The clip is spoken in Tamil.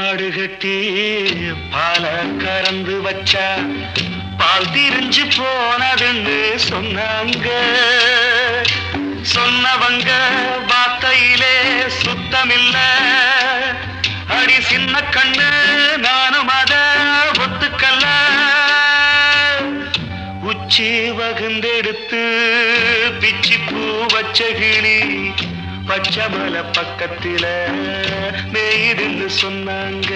மாடு கட்டி பால கறந்து வச்சா பால் திரிஞ்சு போனதுன்னு சொன்னாங்க. சொன்னவங்க வார்த்தையிலே சுத்தமில்ல. அடி சின்ன கண்ணு நானும் அத ஒத்துக்கல்ல. உச்சி வகுந்தெடுத்து பிச்சி பூ வச்ச கிளி பச்சமலை பக்கத்தில மேயிடுன்னு சொன்னாங்க.